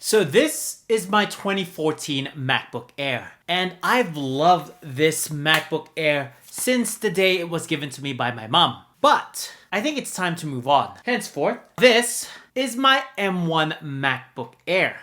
So this is my 2014 MacBook Air, and I've loved this MacBook Air since the day it was given to me by my mom. But I think it's time to move on. Henceforth, this is my M1 MacBook Air.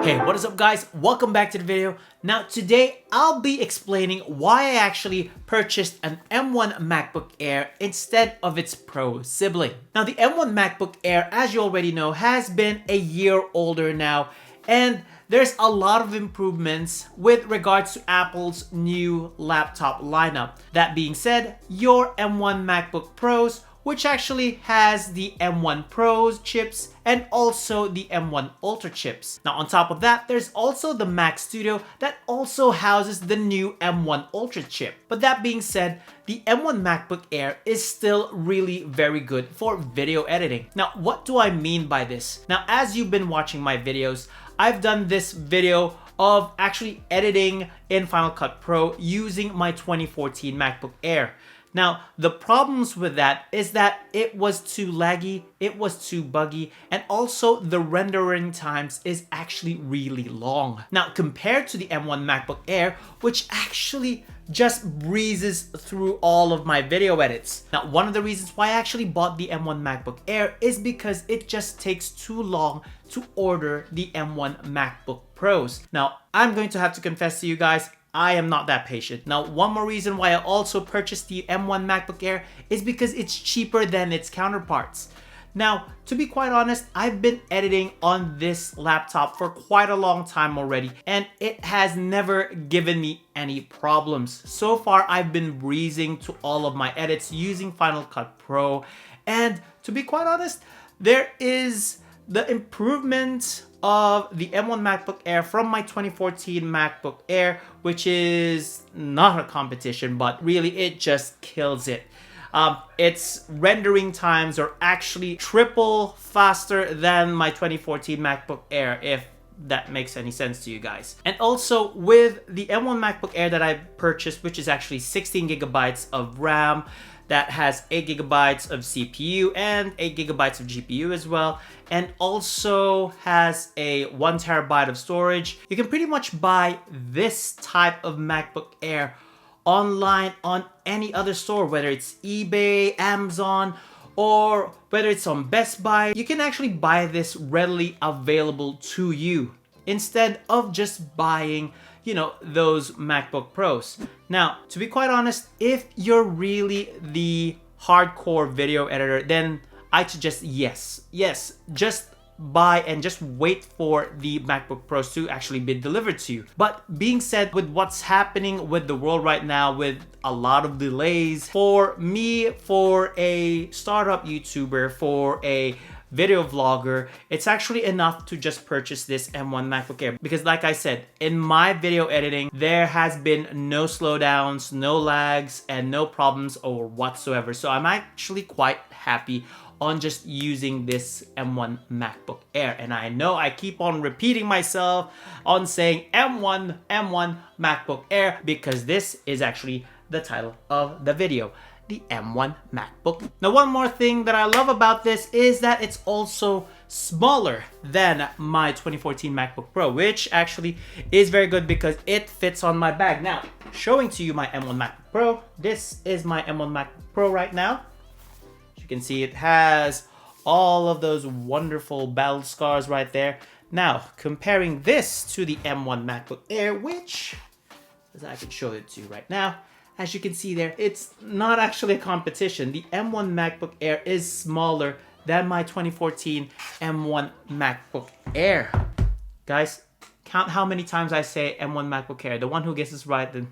Hey, what is up guys? Welcome back to the video. Now today I'll be explaining why I actually purchased an M1 MacBook Air instead of its Pro sibling. Now the M1 MacBook Air, as you already know, has been a year older now, and there's a lot of improvements with regards to Apple's new laptop lineup. That being said, your M1 MacBook Pros, which actually has the M1 Pros chips and also the M1 Ultra chips. Now on top of that, there's also the Mac Studio that also houses the new M1 Ultra chip. But that being said, the M1 MacBook Air is still really very good for video editing. Now what do I mean by this? Now as you've been watching my videos, I've done this video of actually editing in Final Cut Pro using my 2014 MacBook Air. Now, the problems with that is that it was too laggy, it was too buggy, and also the rendering times is actually really long. Now, compared to the M1 MacBook Air, which actually just breezes through all of my video edits. Now, one of the reasons why I actually bought the M1 MacBook Air is because it just takes too long to order the M1 MacBook Pros. Now, I'm going to have to confess to you guys, I am not that patient. Now, one more reason why I also purchased the M1 MacBook Air is because it's cheaper than its counterparts. Now, to be quite honest, I've been editing on this laptop for quite a long time already, and it has never given me any problems. So far, I've been breezing to all of my edits using Final Cut Pro, and to be quite honest, there is the improvement of the M1 MacBook Air from my 2014 MacBook Air, which is not a competition, but really it just kills it. Its rendering times are actually triple faster than my 2014 MacBook Air, if that makes any sense to you guys. And also with the M1 MacBook Air that I purchased, which is actually 16 gigabytes of RAM, that has 8 gigabytes of CPU and 8 gigabytes of GPU as well, and also has a 1 terabyte of storage. You can pretty much buy this type of MacBook Air online on any other store, whether it's eBay, Amazon, or whether it's on Best Buy. You can actually buy this readily available to you instead of just buying, you know, those MacBook Pros. Now, to be quite honest, if you're really the hardcore video editor, then I'd suggest yes, just buy and just wait for the MacBook Pros to actually be delivered to you. But being said, with what's happening with the world right now, with a lot of delays, for me, for a startup YouTuber, for a video vlogger, it's actually enough to just purchase this M1 MacBook Air. Because like I said, in my video editing, there has been no slowdowns, no lags, and no problems or whatsoever. So I'm actually quite happy on just using this M1 MacBook Air. And I know I keep on repeating myself on saying M1 MacBook Air because this is actually the title of the video, the M1 MacBook. Now, one more thing that I love about this is that it's also smaller than my 2014 MacBook Pro, which actually is very good because it fits on my bag. Now, showing to you my M1 MacBook Pro, this is my M1 MacBook Pro right now. As you can see, it has all of those wonderful battle scars right there. Now, comparing this to the M1 MacBook Air, which, as I can show it to you right now, as you can see there, it's not actually a competition. The M1 MacBook Air is smaller than my 2014 M1 MacBook Air. Guys, count how many times I say M1 MacBook Air. The one who guesses right then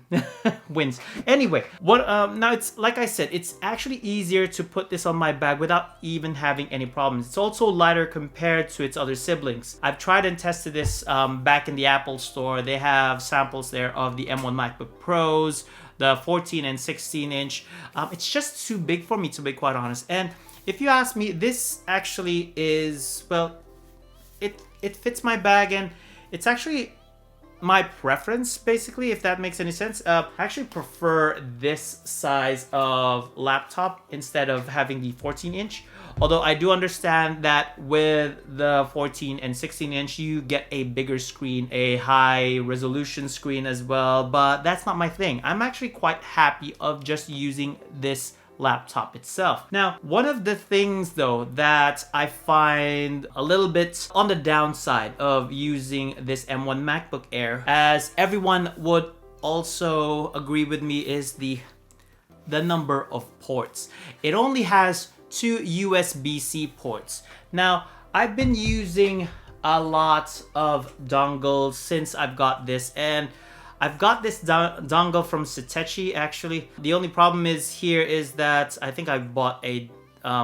wins. Anyway, now it's like I said, it's actually easier to put this on my bag without even having any problems. It's also lighter compared to its other siblings. I've tried and tested this back in the Apple store. They have samples there of the M1 MacBook Pros, the 14 and 16 inch. It's just too big for me, to be quite honest. And if you ask me, this actually is, well, it fits my bag, and it's actually my preference, basically, if that makes any sense. I actually prefer this size of laptop instead of having the 14-inch. Although I do understand that with the 14 and 16-inch, you get a bigger screen, a high resolution screen as well, but that's not my thing. I'm actually quite happy of just using this laptop itself. Now, one of the things though that I find a little bit on the downside of using this M1 MacBook Air, as everyone would also agree with me, is the number of ports. It only has 2 USB-C ports. Now, I've been using a lot of dongles since I've got this, and I've got this dongle from Satechi actually. The only problem is that I think I bought a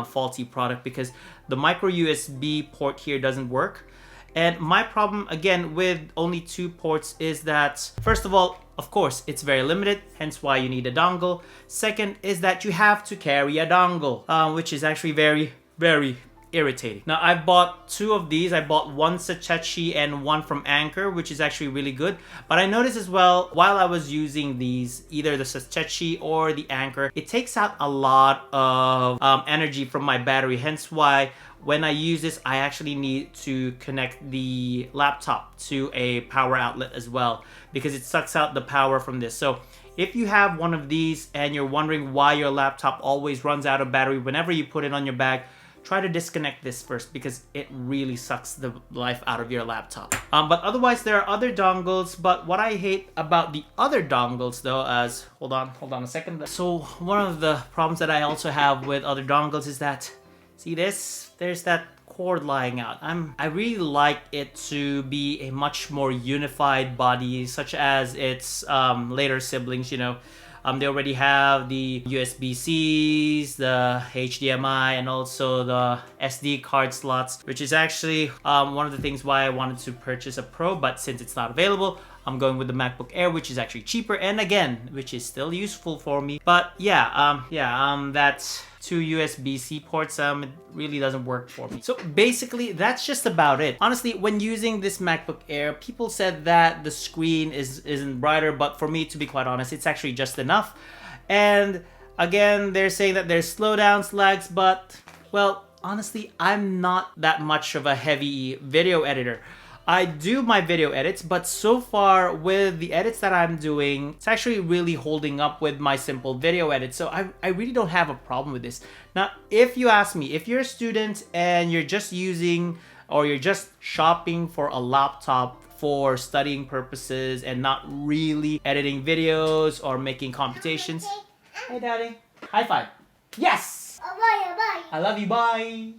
faulty product because the micro USB port here doesn't work. And my problem again with only 2 ports is that, first of all, of course, it's very limited, hence why you need a dongle. Second is that you have to carry a dongle, which is actually very, very irritating. Now, I've bought 2 of these. I bought one Satechi and one from Anker, which is actually really good. But I noticed as well, while I was using these, either the Satechi or the Anker, it takes out a lot of energy from my battery, hence why when I use this, I actually need to connect the laptop to a power outlet as well, because it sucks out the power from this. So if you have one of these and you're wondering why your laptop always runs out of battery whenever you put it on your bag, try to disconnect this first, because it really sucks the life out of your laptop. But otherwise, there are other dongles. But what I hate about the other dongles though, hold on a second. So one of the problems that I also have with other dongles is that, see this? There's that cord lying out. I really like it to be a much more unified body, such as its later siblings, you know. They already have the USB-Cs, the HDMI, and also the SD card slots, which is actually one of the things why I wanted to purchase a Pro, but since it's not available, I'm going with the MacBook Air, which is actually cheaper, and again, which is still useful for me. But yeah, that's 2 USB-C ports, it really doesn't work for me. So basically, that's just about it. Honestly, when using this MacBook Air, people said that the screen isn't brighter, but for me, to be quite honest, it's actually just enough. And again, they're saying that there's slowdowns, lags, but, well, honestly, I'm not that much of a heavy video editor. I do my video edits, but so far with the edits that I'm doing, it's actually really holding up with my simple video edits. So I really don't have a problem with this. Now, if you ask me, if you're a student and you're just using or you're just shopping for a laptop for studying purposes and not really editing videos or making computations. Hey, Daddy. High five. Yes! I love you, bye!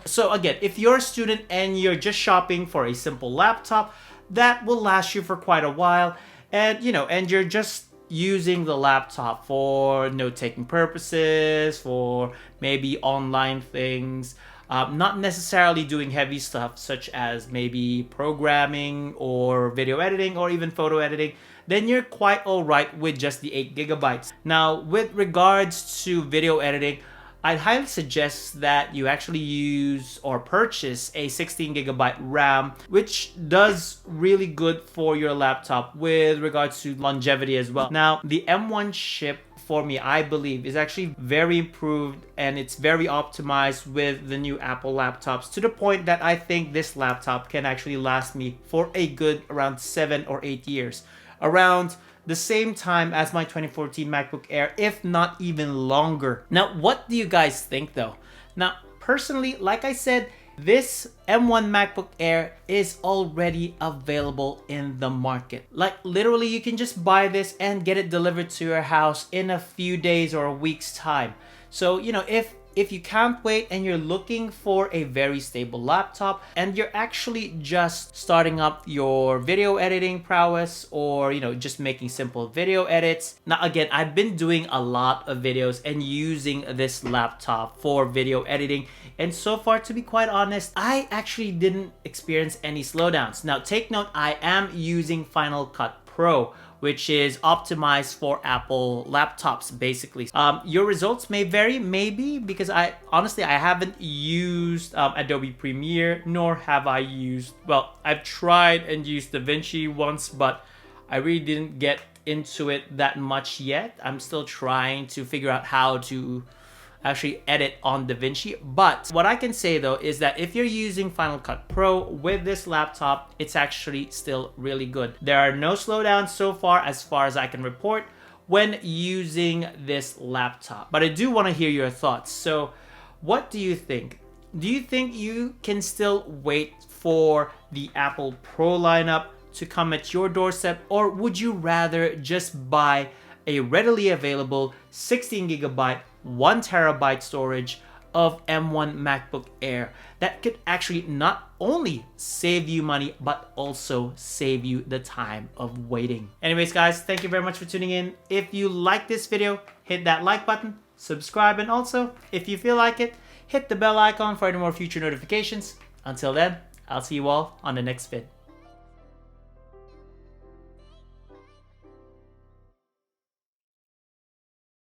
So again, if you're a student and you're just shopping for a simple laptop that will last you for quite a while, and and you're just using the laptop for note-taking purposes, for maybe online things, not necessarily doing heavy stuff such as maybe programming or video editing or even photo editing, then you're quite alright with just the 8 gigabytes. Now, with regards to video editing, I'd highly suggest that you actually use or purchase a 16 gigabyte RAM, which does really good for your laptop with regards to longevity as well. Now, the M1 chip for me, I believe, is actually very improved and it's very optimized with the new Apple laptops, to the point that I think this laptop can actually last me for a good around 7 or 8 years. Around the same time as my 2014 MacBook Air, if not even longer. Now, what do you guys think though? Now, personally, like I said, this M1 MacBook Air is already available in the market. Like literally, you can just buy this and get it delivered to your house in a few days or a week's time. So, if you can't wait and you're looking for a very stable laptop and you're actually just starting up your video editing prowess, or just making simple video edits. Now again, I've been doing a lot of videos and using this laptop for video editing, and so far, to be quite honest, I actually didn't experience any slowdowns. Now take note, I am using Final Cut Pro, which is optimized for Apple laptops, basically. Your results may vary, maybe, because I haven't used Adobe Premiere, nor have I used, well, I've tried and used DaVinci once, but I really didn't get into it that much yet. I'm still trying to figure out how to actually edit on DaVinci. But what I can say though is that if you're using Final Cut Pro with this laptop, it's actually still really good. There are no slowdowns so far as I can report when using this laptop. But I do want to hear your thoughts. So what do you think? Do you think you can still wait for the Apple Pro lineup to come at your doorstep, or would you rather just buy a readily available 16GB, 1TB storage of M1 MacBook Air that could actually not only save you money, but also save you the time of waiting? Anyways, guys, thank you very much for tuning in. If you like this video, hit that like button, subscribe, and also, if you feel like it, hit the bell icon for any more future notifications. Until then, I'll see you all on the next vid.